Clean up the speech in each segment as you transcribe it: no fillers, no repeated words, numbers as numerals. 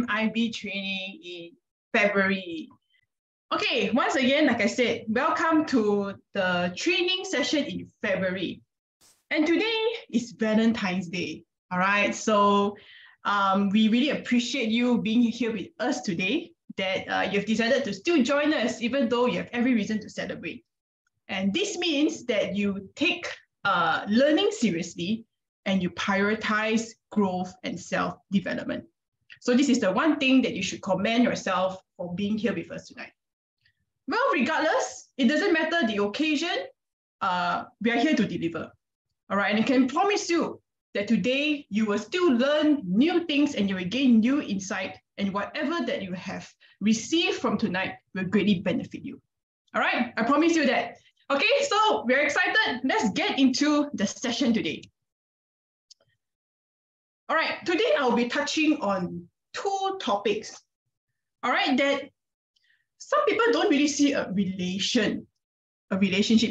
MIB training in February. Okay, once again, like I said, welcome to the training session in February. And today is Valentine's Day, all right? So we really appreciate you being here with us today, that you've decided to still join us, even though you have every reason to celebrate. And this means that you take learning seriously and you prioritize growth and self-development. So this is the one thing that you should commend yourself for being here with us tonight. Well, regardless, it doesn't matter the occasion, we are here to deliver. All right, and I can promise you that today you will still learn new things and you will gain new insight, and whatever that you have received from tonight will greatly benefit you. All right, I promise you that. Okay, so we're excited. Let's get into the session today. All right, today I'll be touching on two topics. All right, that some people don't really see a relationship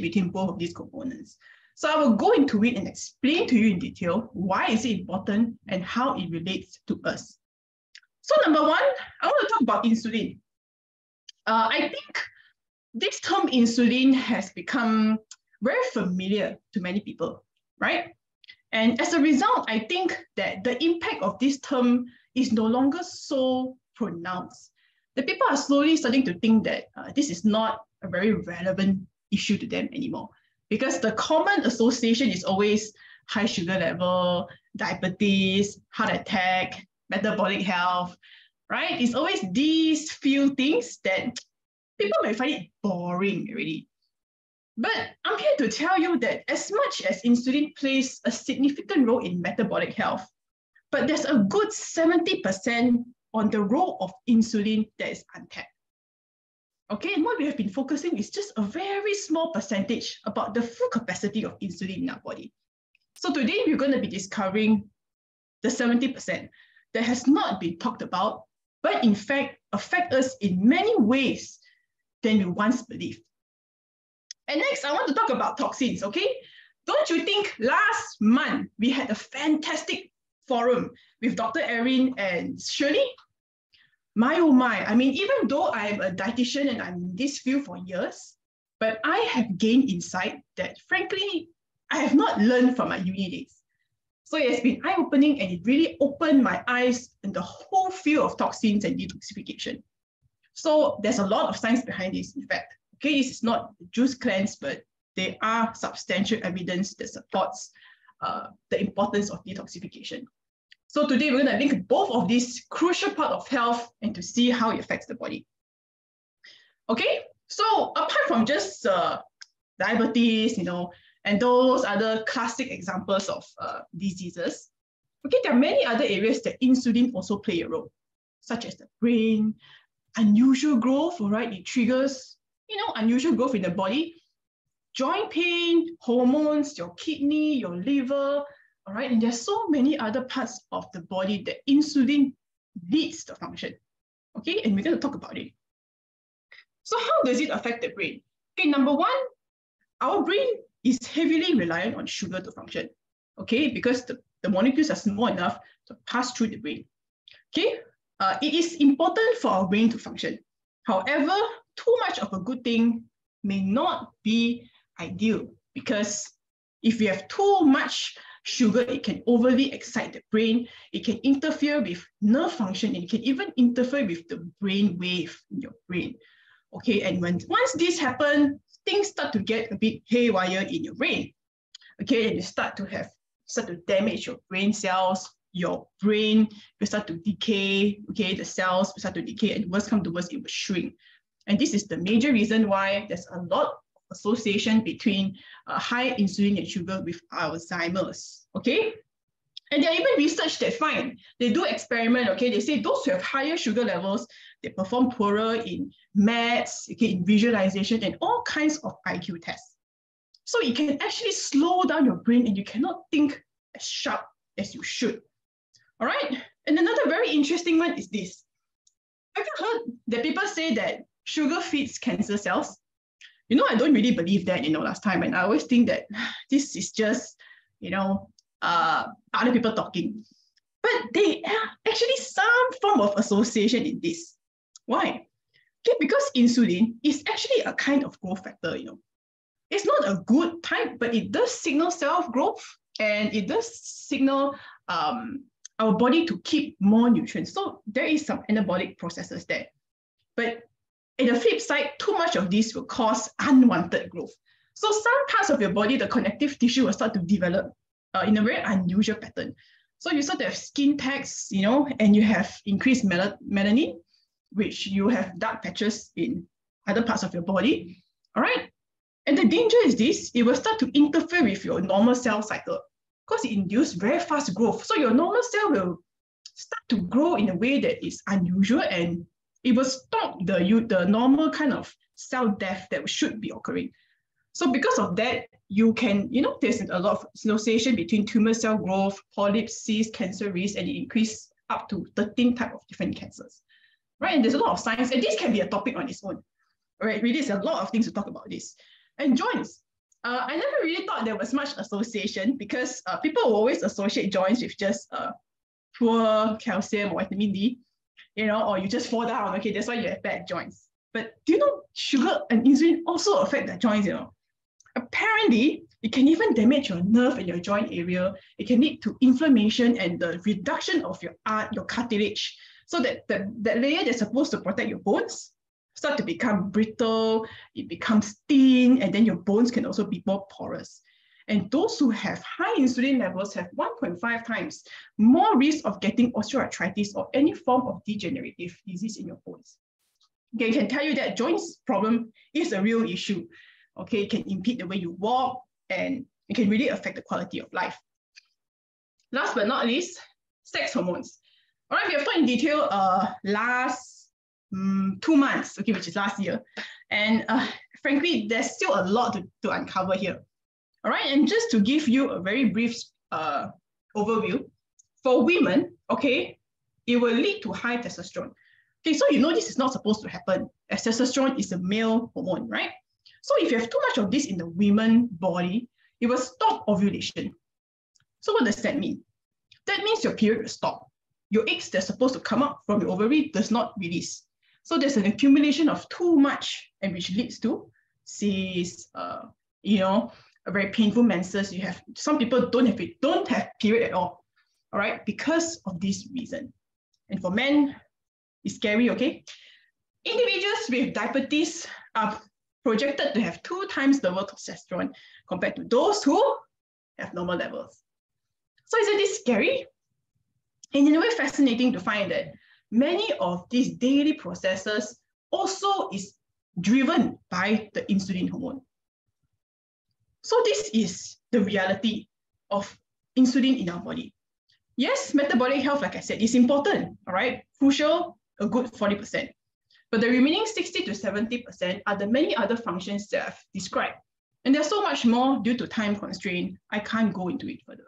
between both of these components. So I will go into it and explain to you in detail why is it important and how it relates to us. So number one, I want to talk about insulin. I think this term insulin has become very familiar to many people, right? And as a result, I think that the impact of this term is no longer so pronounced. The people are slowly starting to think that this is not a very relevant issue to them anymore, because the common association is always high sugar level, diabetes, heart attack, metabolic health, right? It's always these few things that people may find it boring already. But I'm here to tell you that as much as insulin plays a significant role in metabolic health, but there's a good 70% on the role of insulin that is untapped. Okay, and what we have been focusing is just a very small percentage about the full capacity of insulin in our body. So today we're going to be discovering the 70% that has not been talked about, but in fact affect us in many ways than we once believed. And next, I want to talk about toxins, okay? Don't you think last month we had a fantastic forum with Dr. Erin and Shirley? My oh my, I mean, even though I'm a dietitian and I'm in this field for years, but I have gained insight that frankly, I have not learned from my uni days. So it has been eye-opening and it really opened my eyes in the whole field of toxins and detoxification. So there's a lot of science behind this, in fact. Okay, this is not a juice cleanse, but there are substantial evidence that supports the importance of detoxification. So today we're going to link both of these crucial part of health and to see how it affects the body. Okay, so apart from just diabetes, and those other classic examples of diseases, okay, there are many other areas that insulin also play a role, such as the brain, unusual growth, all right, it triggers unusual growth in the body, joint pain, hormones, your kidney, your liver, all right? And there's so many other parts of the body that insulin leads to function, okay? And we're going to talk about it. So how does it affect the brain? Okay, number one, our brain is heavily reliant on sugar to function, okay? Because the molecules are small enough to pass through the brain, okay? It is important for our brain to function. However, too much of a good thing may not be ideal, because if you have too much sugar, it can overly excite the brain, it can interfere with nerve function, and it can even interfere with the brain wave in your brain. Okay, and once this happens, things start to get a bit haywire in your brain. Okay, and you start to damage your brain cells, your brain will start to decay, okay, the cells will start to decay, and worst come to worst, it will shrink. And this is the major reason why there's a lot of association between high insulin and sugar with Alzheimer's, okay? And there are even research that find, they do experiment, okay? They say those who have higher sugar levels, they perform poorer in maths, okay, in visualization, and all kinds of IQ tests. So it can actually slow down your brain and you cannot think as sharp as you should, all right? And another very interesting one is this. Have you heard that people say that sugar feeds cancer cells? I don't really believe that, last time. And I always think that this is just, other people talking. But they are actually some form of association in this. Why? Okay, because insulin is actually a kind of growth factor, It's not a good type, but it does signal self-growth and it does signal our body to keep more nutrients. So there is some anabolic processes there. But in the flip side, too much of this will cause unwanted growth. So some parts of your body, the connective tissue will start to develop in a very unusual pattern. So you start to have skin tags, and you have increased melanin, which you have dark patches in other parts of your body, all right? And the danger is this, it will start to interfere with your normal cell cycle because it induces very fast growth. So your normal cell will start to grow in a way that is unusual and it will stop the normal kind of cell death that should be occurring. So because of that, you can, there's a lot of association between tumor cell growth, polyps, cysts, cancer risk, and it increase up to 13 types of different cancers, right? And there's a lot of science, and this can be a topic on its own, right? Really, there's a lot of things to talk about this. And joints. I never really thought there was much association because people will always associate joints with just poor calcium or vitamin D, or you just fall down, okay, that's why you have bad joints. But do you know sugar and insulin also affect the joints, Apparently, it can even damage your nerve and your joint area. It can lead to inflammation and the reduction of your cartilage. So that layer that's supposed to protect your bones start to become brittle, it becomes thin, and then your bones can also be more porous. And those who have high insulin levels have 1.5 times more risk of getting osteoarthritis or any form of degenerative disease in your bones. Okay, I can tell you that joints problem is a real issue. Okay, it can impede the way you walk and it can really affect the quality of life. Last but not least, sex hormones. All right, we have talked in detail last 2 months, okay, which is last year. And frankly, there's still a lot to uncover here. All right, and just to give you a very brief overview, for women, okay, it will lead to high testosterone. Okay, so this is not supposed to happen, as testosterone is a male hormone, right? So if you have too much of this in the women body, it will stop ovulation. So what does that mean? That means your period will stop. Your eggs that's supposed to come out from your ovary does not release. So there's an accumulation of too much, and which leads to cysts, a very painful menses. You have some people don't have period at all right, because of this reason. And for men, it's scary, okay? Individuals with diabetes are projected to have 2 times lower testosterone compared to those who have normal levels. So isn't this scary? And in a way, fascinating to find that many of these daily processes also is driven by the insulin hormone. So this is the reality of insulin in our body. Yes, metabolic health, like I said, is important, all right? Crucial, a good 40%. But the remaining 60 to 70% are the many other functions that I've described. And there's so much more due to time constraint. I can't go into it further.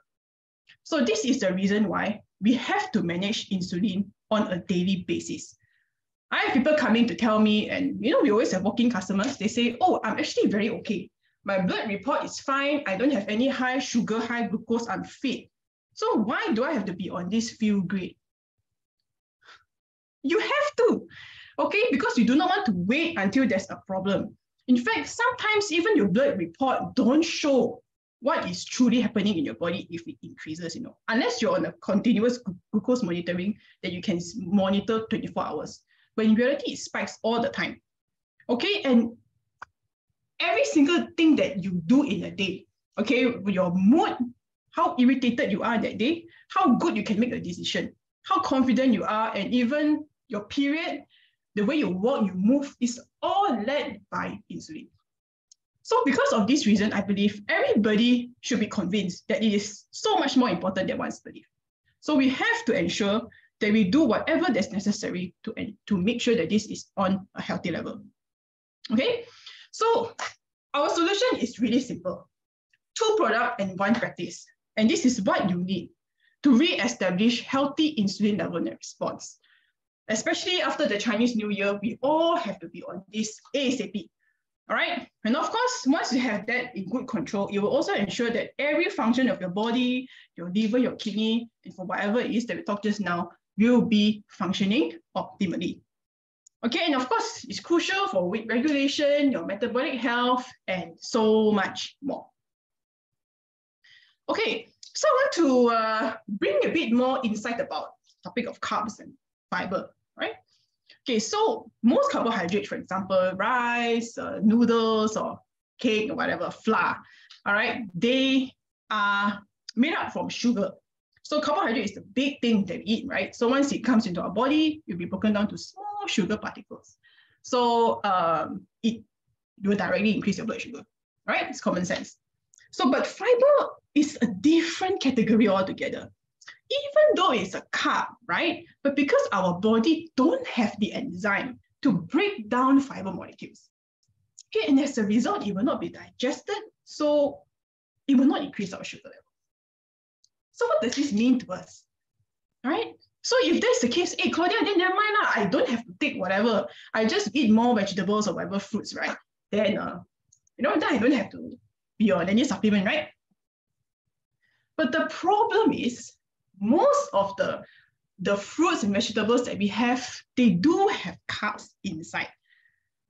So this is the reason why we have to manage insulin on a daily basis. I have people coming to tell me, and we always have walking customers, they say, oh, I'm actually very okay. My blood report is fine. I don't have any high sugar, high glucose, I'm fit. So why do I have to be on this feel great? You have to, okay? Because you do not want to wait until there's a problem. In fact, sometimes even your blood report don't show what is truly happening in your body if it increases, unless you're on a continuous glucose monitoring that you can monitor 24 hours. But in reality, it spikes all the time, okay? And every single thing that you do in a day, okay, your mood, how irritated you are that day, how good you can make a decision, how confident you are, and even your period, the way you walk, you move, is all led by insulin. So because of this reason, I believe everybody should be convinced that it is so much more important than one's belief. So we have to ensure that we do whatever that's necessary to make sure that this is on a healthy level. Okay, so our solution is really simple. 2 products and 1 practice. And this is what you need to re-establish healthy insulin level and response. Especially after the Chinese New Year, we all have to be on this ASAP. All right. And of course, once you have that in good control, it will also ensure that every function of your body, your liver, your kidney, and for whatever it is that we talked just now, will be functioning optimally. Okay, and of course, it's crucial for weight regulation, your metabolic health, and so much more. Okay, so I want to bring a bit more insight about the topic of carbs and fiber, right? Okay, so most carbohydrates, for example, rice, noodles, or cake, or whatever, flour, all right, they are made up from sugar. So carbohydrate is the big thing that we eat, right? So once it comes into our body, it will be broken down to small sugar particles. So it will directly increase your blood sugar, right? It's common sense. So, but fiber is a different category altogether. Even though it's a carb, right? But because our body don't have the enzyme to break down fiber molecules, okay, and as a result, it will not be digested, so it will not increase our sugar level. So what does this mean to us, right? So if that's the case, hey, Claudia, then never mind, I don't have to take whatever. I just eat more vegetables or whatever fruits, right? Then, then I don't have to be on any supplement, right? But the problem is, most of the fruits and vegetables that we have, they do have carbs inside.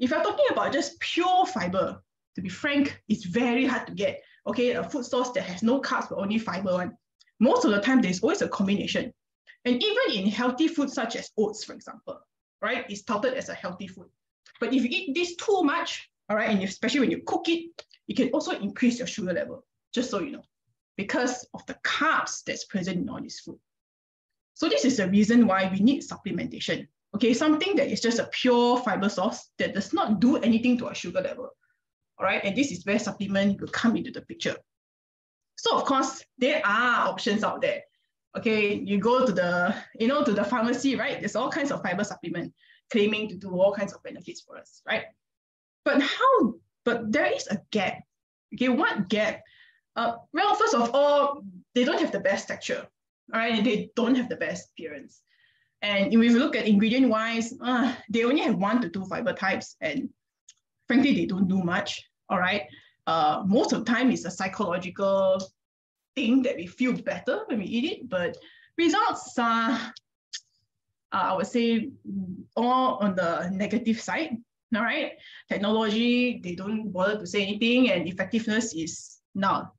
If you're talking about just pure fiber, to be frank, it's very hard to get. Okay, a food source that has no carbs but only fiber one. Most of the time, there's always a combination. And even in healthy foods such as oats, for example, right, it's touted as a healthy food. But if you eat this too much, all right, and especially when you cook it, it can also increase your sugar level, just so you know, because of the carbs that's present in all this food. So this is the reason why we need supplementation. Okay, something that is just a pure fiber source that does not do anything to our sugar level. All right, and this is where supplement will come into the picture. So of course, there are options out there. Okay, you go to the, to the pharmacy, right? There's all kinds of fiber supplement claiming to do all kinds of benefits for us, right? But there is a gap. Okay, what gap? Well, first of all, they don't have the best texture, all right? And they don't have the best appearance. And if you look at ingredient-wise, they only have 1 to 2 fiber types, and frankly, they don't do much, all right? Most of the time, it's a psychological thing that we feel better when we eat it, but results are, I would say, all on the negative side, all right? Technology, they don't bother to say anything, and effectiveness is null.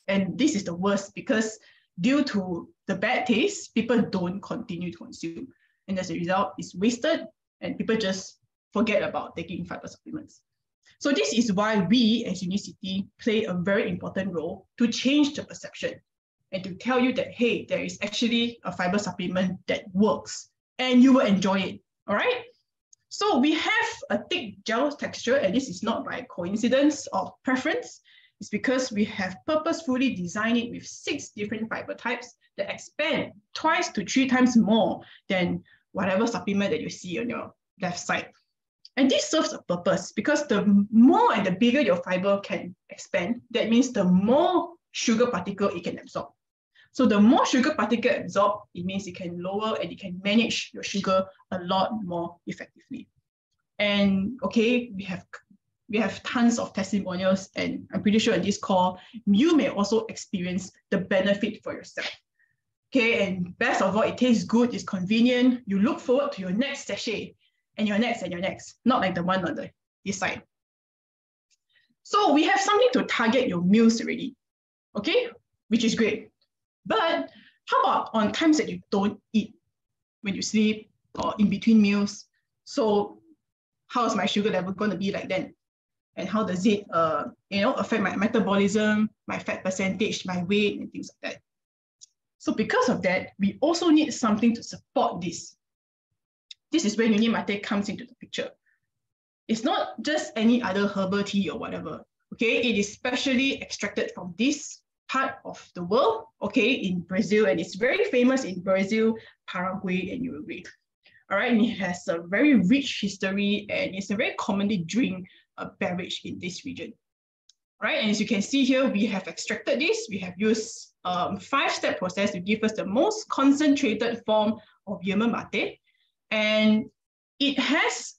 And this is the worst because due to the bad taste, people don't continue to consume. And as a result, it's wasted and people just forget about taking fiber supplements. So this is why we as Unicity play a very important role to change the perception and to tell you that, hey, there is actually a fiber supplement that works and you will enjoy it, all right? So we have a thick gel texture, and this is not by coincidence or preference. It's because we have purposefully designed it with 6 different fiber types that expand 2 to 3 times more than whatever supplement that you see on your left side. And this serves a purpose because the more and the bigger your fiber can expand, that means the more sugar particle it can absorb. So the more sugar particle absorbed, it means it can lower and it can manage your sugar a lot more effectively. And okay, we have tons of testimonials, and I'm pretty sure in this call, you may also experience the benefit for yourself. Okay, and best of all, it tastes good, it's convenient. You look forward to your next sachet and your next, not like the one on this side. So we have something to target your meals already, okay, which is great. But how about on times that you don't eat, when you sleep or in between meals? So how is my sugar level going to be like then? And how does it affect my metabolism, my fat percentage, my weight, and things like that? So because of that, we also need something to support this. This is where Unimate comes into the picture. It's not just any other herbal tea or whatever, okay? It is specially extracted from this part of the world, okay, in Brazil, and it's very famous in Brazil, Paraguay, and Uruguay. All right, and it has a very rich history, and it's a very commonly drink beverage in this region. All right, and as you can see here, we have extracted this. We have used 5-step process to give us the most concentrated form of yerba mate, and it has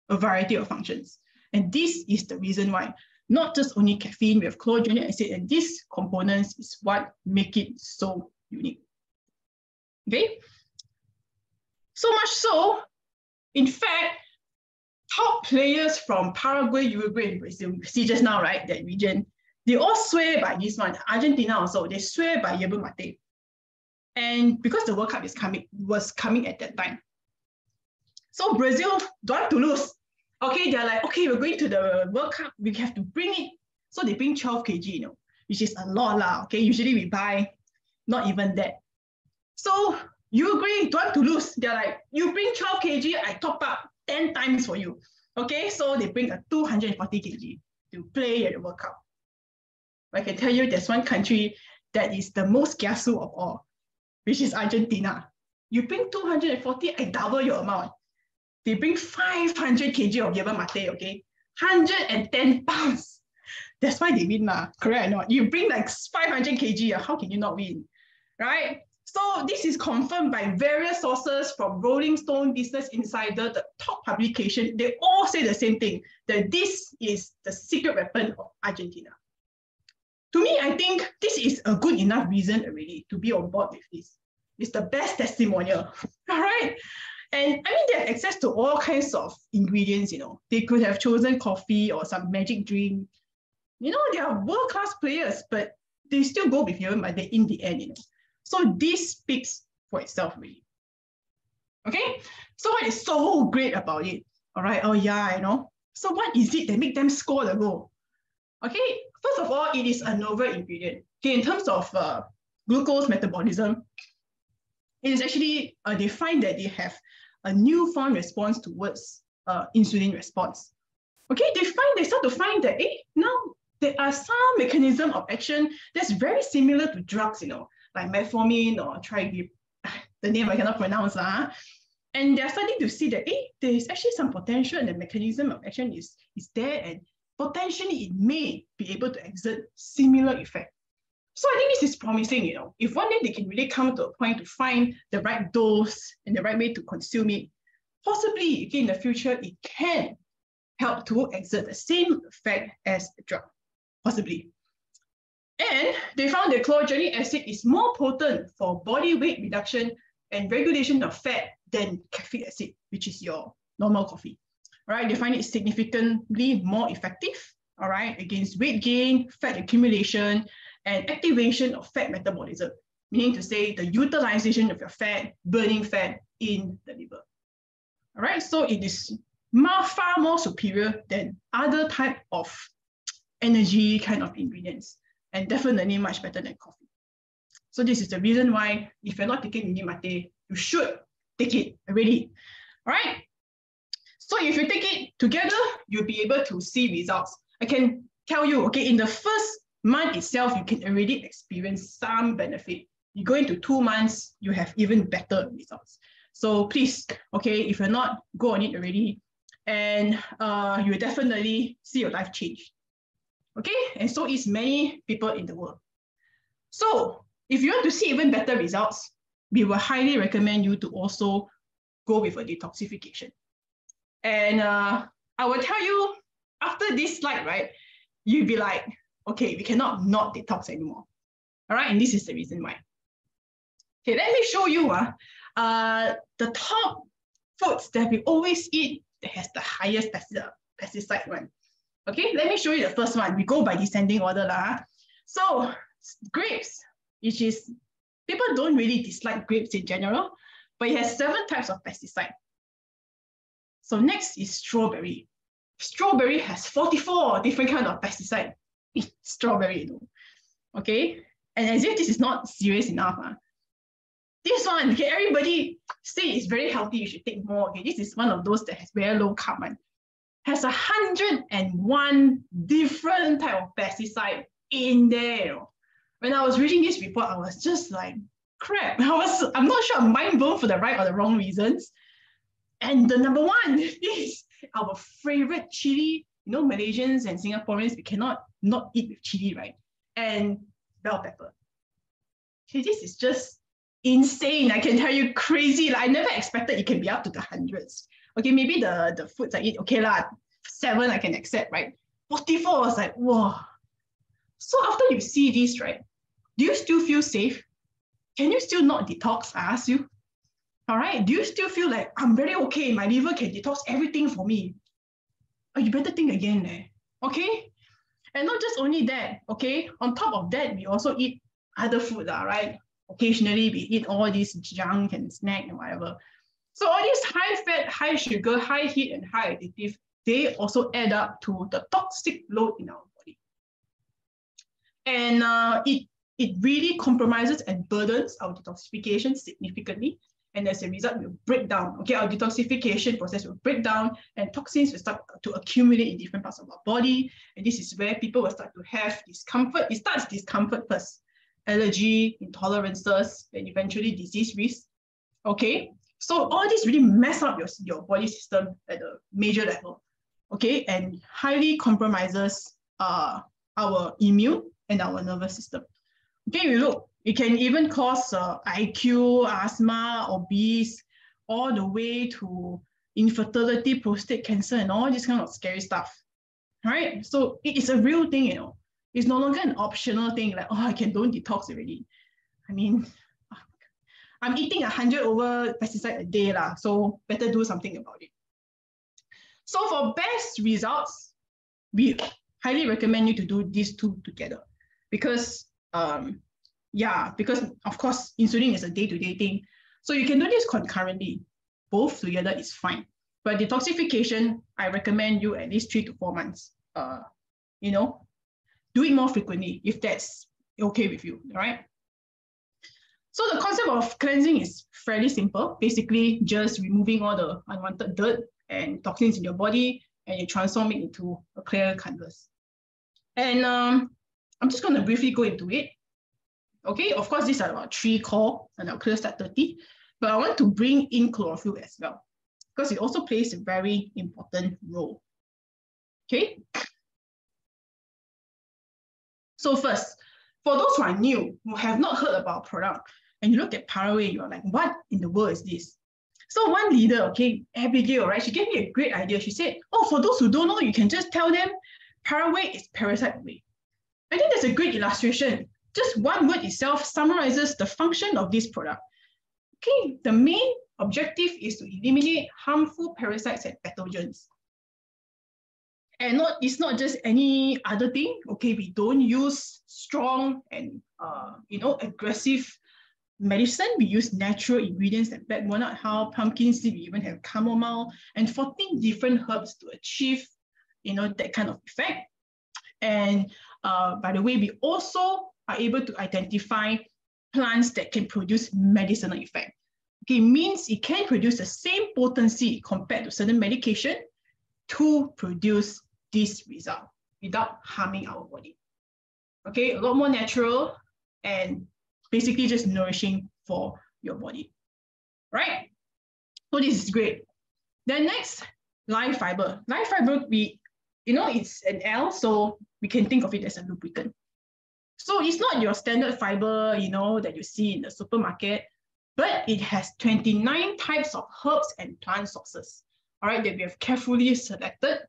a variety of functions. And this is the reason why, not just only caffeine, we have chlorogenic acid, and these components is what make it so unique. Okay? So much so, in fact, top players from Paraguay, Uruguay, and Brazil, you see just now, right, that region, they all swear by this one. Argentina also, they swear by yerba mate. And because the World Cup was coming at that time. So Brazil don't want to lose. Okay, they're like, okay, we're going to the World Cup, we have to bring it. So they bring 12 kg, you know, which is a lot lah. Okay, usually we buy not even that. So Uruguay don't want to lose. They're like, you bring 12 kg, I top up 10 times for you. Okay, so they bring a 240 kg to play at the World Cup. I can tell you there's one country that is the most kiasu of all, which is Argentina. You bring 240, I double your amount. They bring 500 kg of yerba mate, okay? 110 pounds. That's why they win, correct or not? You bring like 500 kg, how can you not win, right? So this is confirmed by various sources from Rolling Stone, Business Insider, the top publication. They all say the same thing, that this is the secret weapon of Argentina. To me, I think this is a good enough reason already to be on board with this. It's the best testimonial, all right? And I mean, they have access to all kinds of ingredients, you know. They could have chosen coffee or some magic drink. You know, they are world-class players, but they still go with yerba mate in the end, you know. So this speaks for itself, really. Okay, so what is so great about it? All right, oh yeah, you know. So what is it that make them score the goal? Okay, first of all, it is a novel ingredient. Okay, in terms of glucose metabolism, it is actually, they find that they have a newfound response towards insulin response. Okay, they start to find that, now there are some mechanism of action that's very similar to drugs, you know, like metformin or the name I cannot pronounce. And they're starting to see that, there is actually some potential and the mechanism of action is there, and potentially it may be able to exert similar effect. So I think this is promising, you know. If one day they can really come to a point to find the right dose and the right way to consume it, possibly in the future, it can help to exert the same effect as the drug, possibly. And they found that chlorogenic acid is more potent for body weight reduction and regulation of fat than caffeic acid, which is your normal coffee. All right, they find it significantly more effective, all right, against weight gain, fat accumulation, and activation of fat metabolism, meaning to say the utilization of your fat, burning fat in the liver. All right, so it is far more superior than other type of energy kind of ingredients, and definitely much better than coffee. So this is the reason why if you're not taking yerba mate, you should take it already. All right. So if you take it together, you'll be able to see results. I can tell you, okay, in the first month itself, you can already experience some benefit. You go into 2 months, you have even better results. So please, okay, if you're not, go on it already, and you will definitely see your life change. Okay, and so is many people in the world. So if you want to see even better results, we will highly recommend you to also go with a detoxification. And I will tell you, after this slide, right, you'll be like, okay, we cannot not detox anymore. All right, and this is the reason why. Okay, let me show you the top foods that we always eat that has the highest pesticide one. Okay, let me show you the first one. We go by descending order. So grapes, which is, people don't really dislike grapes in general, but it has 7 types of pesticide. So next is strawberry. Strawberry has 44 different kinds of pesticide in strawberry. Okay, and as if this is not serious enough. This one, okay, everybody say it's very healthy, you should take more. Okay, this is one of those that has very low carb one. Has 101 different type of pesticide in there. When I was reading this report, I was just like, crap. I'm not sure I'm mind blown for the right or the wrong reasons. And the number one is our favorite chili. You know, Malaysians and Singaporeans, we cannot not eat with chili, right? And bell pepper. Okay, this is just insane. I can tell you, crazy. Like, I never expected it can be up to the hundreds. Okay, maybe the foods I eat, okay lah, 7 I can accept, right? 44 was like, whoa. So after you see this, right, do you still feel safe? Can you still not detox? I ask you. All right. Do you still feel like I'm very okay? My liver can detox everything for me? Oh, you better think again, okay? And not just only that, okay? On top of that, we also eat other food, right? Occasionally, we eat all this junk and snack and whatever. So all these high fat, high sugar, high heat, and high additive, they also add up to the toxic load in our body. And it really compromises and burdens our detoxification significantly. And as a result, we'll break down. Okay, our detoxification process will break down and toxins will start to accumulate in different parts of our body. And this is where people will start to have discomfort. It starts discomfort first, allergy, intolerances, and eventually disease risk. Okay, so all this really mess up your body system at a major level. Okay, and highly compromises our immune and our nervous system. Okay, you look, it can even cause IQ, asthma, obese, all the way to infertility, prostate cancer, and all this kind of scary stuff. Right? So it is a real thing, you know. It's no longer an optional thing like, oh, I can don't detox already. I mean, I'm eating 100 over pesticide a day, so better do something about it. So for best results, we highly recommend you to do these two together because because of course, insulin is a day-to-day thing. So you can do this concurrently. Both together is fine. But detoxification, I recommend you at least 3 to 4 months. You know, do it more frequently if that's okay with you, all right? So the concept of cleansing is fairly simple. Basically, just removing all the unwanted dirt and toxins in your body, and you transform it into a clear canvas. And I'm just going to briefly go into it. Okay, of course, these are about 3 core, and I'll clear start 30. But I want to bring in chlorophyll as well, because it also plays a very important role. Okay. So first, for those who are new, who have not heard about product, and you look at Paraway, you're like, what in the world is this? So one leader, okay, Abigail, right, she gave me a great idea. She said, oh, for those who don't know, you can just tell them Paraway is parasite away. I think that's a great illustration. Just one word itself summarizes the function of this product. Okay, the main objective is to eliminate harmful parasites and pathogens. And it's not just any other thing. Okay, we don't use strong and aggressive medicine. We use natural ingredients like black walnut hull, pumpkin seed. We even have chamomile and 14 different herbs to achieve, that kind of effect. And by the way, we also are able to identify plants that can produce medicinal effect. Okay, means it can produce the same potency compared to certain medication to produce this result without harming our body. Okay, a lot more natural and basically just nourishing for your body, right? So this is great. Then next, live fiber. Live fiber, it's an L, so we can think of it as a lubricant. So it's not your standard fiber, that you see in the supermarket, but it has 29 types of herbs and plant sources, all right, that we have carefully selected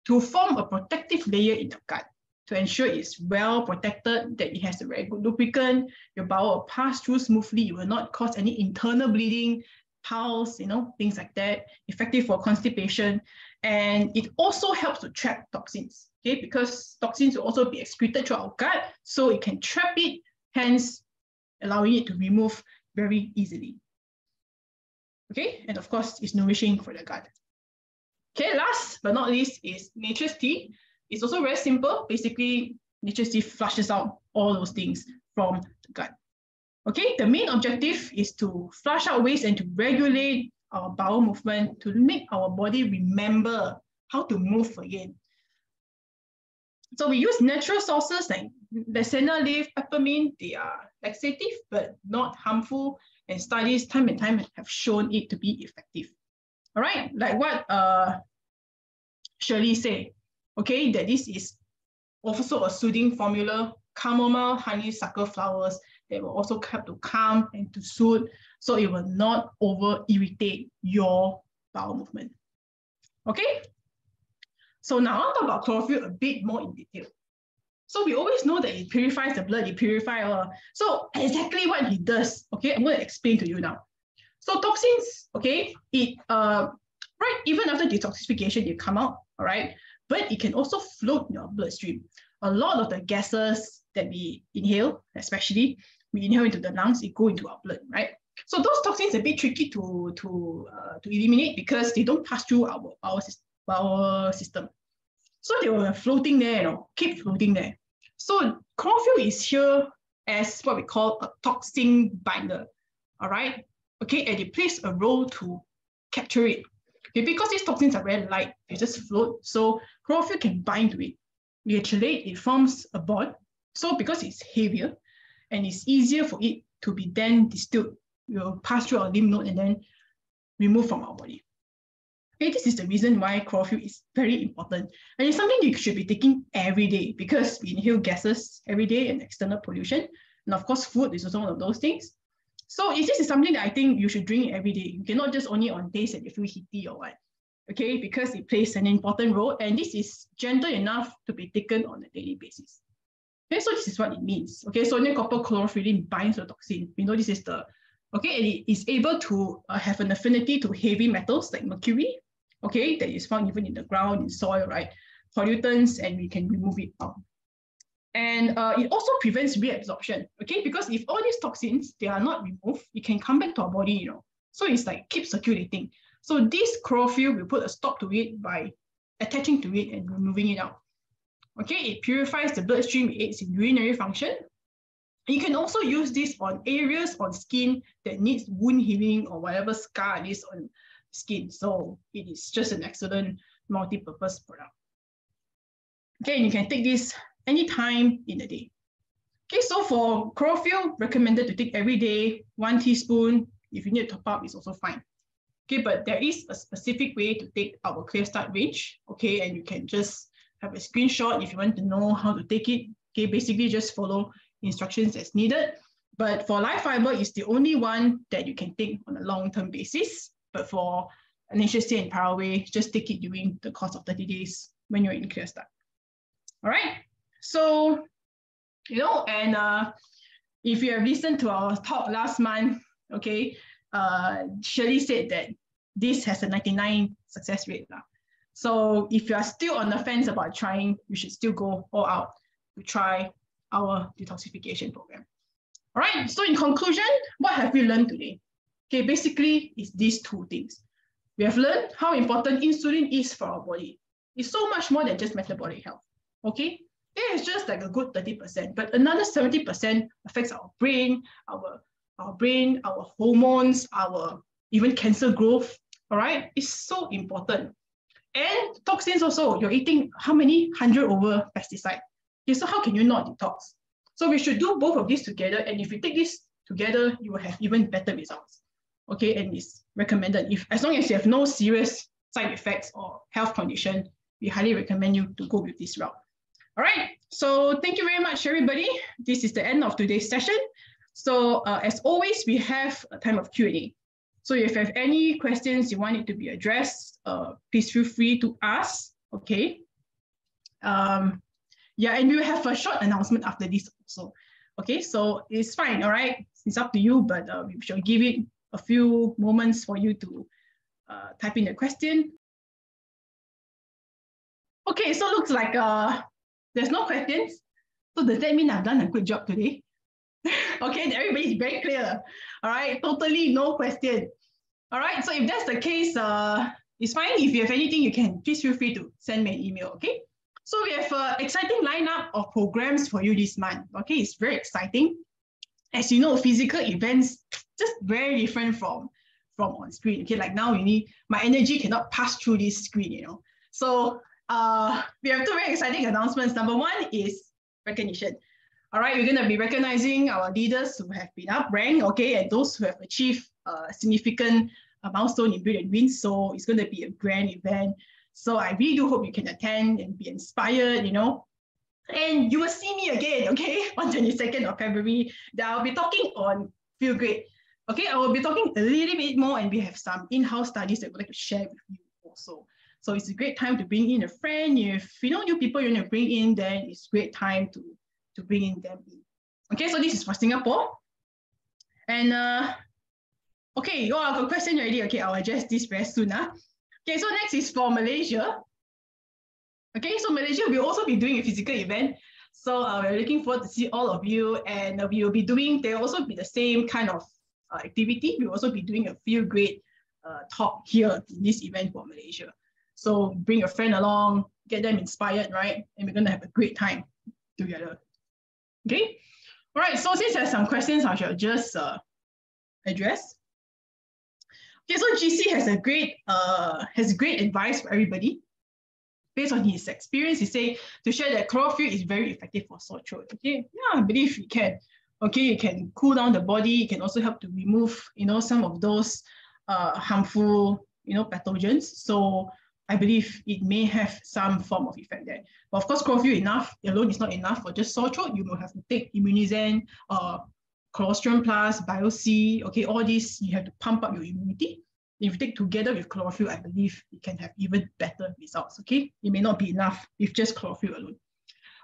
to form a protective layer in the gut to ensure it's well protected, that it has a very good lubricant, your bowel will pass through smoothly, it will not cause any internal bleeding, piles, things like that, effective for constipation. And it also helps to trap toxins, okay, because toxins will also be excreted through our gut, so it can trap it, hence allowing it to remove very easily. Okay, and of course, it's nourishing for the gut. Okay, last but not least is nature's tea. It's also very simple. Basically, nature's tea flushes out all those things from the gut. Okay, the main objective is to flush out waste and to regulate our bowel movement to make our body remember how to move again. So we use natural sources like the senna leaf, peppermint. They are laxative but not harmful, and studies time and time have shown it to be effective. All right, like what Shirley said, okay, that this is also a soothing formula, chamomile, honeysuckle flowers, that will also help to calm and to soothe, so it will not over irritate your bowel movement. Okay, So now I'll talk about chlorophyll a bit more in detail. So we always know that it purifies the blood, it purifies. So exactly what it does, okay, I'm going to explain to you now. So toxins, okay, it right, even after detoxification, they come out, all right, but it can also float in your bloodstream. A lot of the gases that we inhale, especially we inhale into the lungs, it go into our blood, right? So those toxins are a bit tricky to eliminate because they don't pass through our system. So they were floating there, keep floating there. So chlorophyll is here as what we call a toxin binder, all right? Okay, and it plays a role to capture it. Okay, because these toxins are very light, they just float. So chlorophyll can bind to it. We chelate, it forms a bond. So because it's heavier and it's easier for it to be then distilled, will pass through our lymph node and then removed from our body. Okay, this is the reason why chlorophyll is very important. And it's something you should be taking every day because we inhale gases every day and external pollution. And of course, food is also one of those things. So this is something that I think you should drink every day. You cannot just only on days that you feel heaty or what. Okay, because it plays an important role and this is gentle enough to be taken on a daily basis. Okay, so this is what it means. Okay, sodium copper chlorophyllene binds to toxin. We know this is the, okay, and it is able to have an affinity to heavy metals like mercury, okay, that is found even in the ground, in soil, right? Pollutants, and we can remove it out. And it also prevents reabsorption, okay? Because if all these toxins, they are not removed, it can come back to our body, So it's like keep circulating. So this chlorophyll will put a stop to it by attaching to it and removing it out. Okay, it purifies the bloodstream, it aids in urinary function. You can also use this on areas on skin that needs wound healing or whatever scar it is on skin. So it is just an excellent multi-purpose product. Okay, and you can take this anytime in the day. Okay, so for chlorophyll, recommended to take every day, 1 teaspoon. If you need to top up, it's also fine. Okay, but there is a specific way to take our Clear Start range. Okay, and you can just have a screenshot if you want to know how to take it. Okay, basically just follow instructions as needed. But for Life Fiber, it's the only one that you can take on a long-term basis. But for an HSC and Paraguay, just take it during the course of 30 days when you're in Clear Start. All right, so, and if you have listened to our talk last month, okay, Shirley said that this has a 99 success rate. So if you are still on the fence about trying, you should still go all out to try our detoxification program. All right, so in conclusion, what have we learned today? Okay, basically, it's these two things. We have learned how important insulin is for our body. It's so much more than just metabolic health, okay? It is just like a good 30%, but another 70% affects our brain, our hormones, our even cancer growth, all right? It's so important. And toxins also, you're eating how many? 100 over pesticide. Okay, so how can you not detox? So we should do both of these together. And if you take this together, you will have even better results. Okay, and it's recommended. As long as you have no serious side effects or health condition, we highly recommend you to go with this route. All right, so thank you very much, everybody. This is the end of today's session. So as always, we have a time of Q&A. So if you have any questions you want it to be addressed, please feel free to ask, okay? Yeah, and we will have a short announcement after this also. Okay, so it's fine, all right? It's up to you, but we shall give it a few moments for you to type in the question. Okay, so looks like there's no questions. So does that mean I've done a good job today? Okay, everybody's very clear. All right, totally no question. All right, so if that's the case, it's fine. If you have anything, you can please feel free to send me an email, okay? So we have an exciting lineup of programs for you this month. Okay, it's very exciting. As you know, physical events just very different from on screen. Okay, like now my energy cannot pass through this screen, So we have two very exciting announcements. Number one is recognition. All right, we're going to be recognizing our leaders who have been up-ranked, okay, and those who have achieved a significant milestone in Build and Win. So it's going to be a grand event. So I really do hope you can attend and be inspired, And you will see me again, okay, on 22nd of February. That I'll be talking on Feel Great. Okay, I will be talking a little bit more, and we have some in-house studies that we'd like to share with you also. So it's a great time to bring in a friend. If you know new people you want to bring in, then it's a great time to bring in them in. Okay, so this is for Singapore. And okay, you all have a question already. Okay, I'll address this very soon. Okay, so next is for Malaysia. Okay, so Malaysia will also be doing a physical event. So we're looking forward to see all of you, and we will be doing, there will also be the same kind of activity. We will also be doing a feel great talk here in this event for Malaysia. So bring your friend along, get them inspired, right? And we're gonna have a great time together. Okay, all right, so since there's some questions, I shall just address. Okay, so GC has a great advice for everybody. Based on his experience, he say to share that chlorophyll is very effective for sore throat. Okay, yeah, I believe you can. Okay, it can cool down the body. It can also help to remove, some of those harmful, pathogens. So I believe it may have some form of effect there. But of course, chlorophyll alone is not enough for just sore throat. You will have to take Immunizen, Colostrum Plus, Bio-C. Okay, all these you have to pump up your immunity. If you take together with chlorophyll, I believe it can have even better results, okay? It may not be enough with just chlorophyll alone.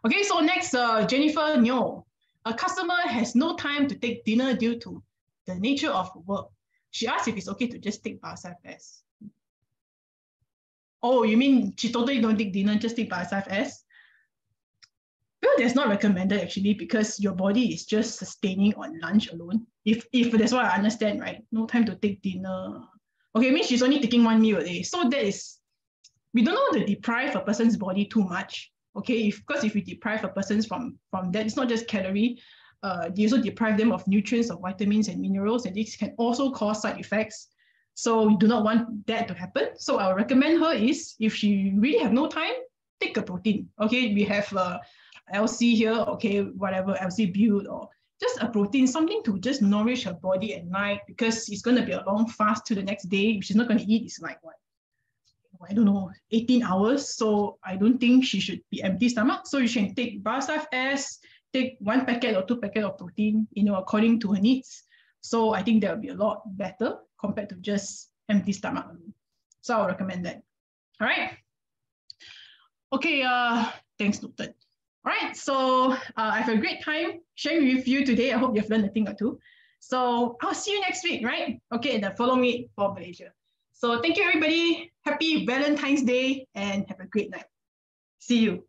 Okay, so next, Jennifer Nyo. A customer has no time to take dinner due to the nature of work. She asked if it's okay to just take Biosaf-S. Oh, you mean she totally don't take dinner, just take Biosaf-S? Well, that's not recommended actually, because your body is just sustaining on lunch alone. If that's what I understand, right? No time to take dinner. Okay, it means she's only taking one meal a day. So that is, we don't want to deprive a person's body too much. Okay, because if we deprive a person from that, it's not just calorie. They also deprive them of nutrients, of vitamins and minerals, and this can also cause side effects. So we do not want that to happen. So I would recommend her is, if she really have no time, take a protein. Okay, we have LC here, okay, whatever, LC build, or just a protein, something to just nourish her body at night, because it's going to be a long fast to the next day. If she's not going to eat, it's like what? I don't know, 18 hours. So I don't think she should be empty stomach. So you can take Biosaf-S, take 1 packet or 2 packets of protein, according to her needs. So I think that would be a lot better compared to just empty stomach. So I would recommend that. All right. Okay, thanks, noted. All right, so I have a great time sharing with you today. I hope you've learned a thing or two. So I'll see you next week, right? Okay, then follow me for Malaysia. So thank you, everybody. Happy Valentine's Day and have a great night. See you.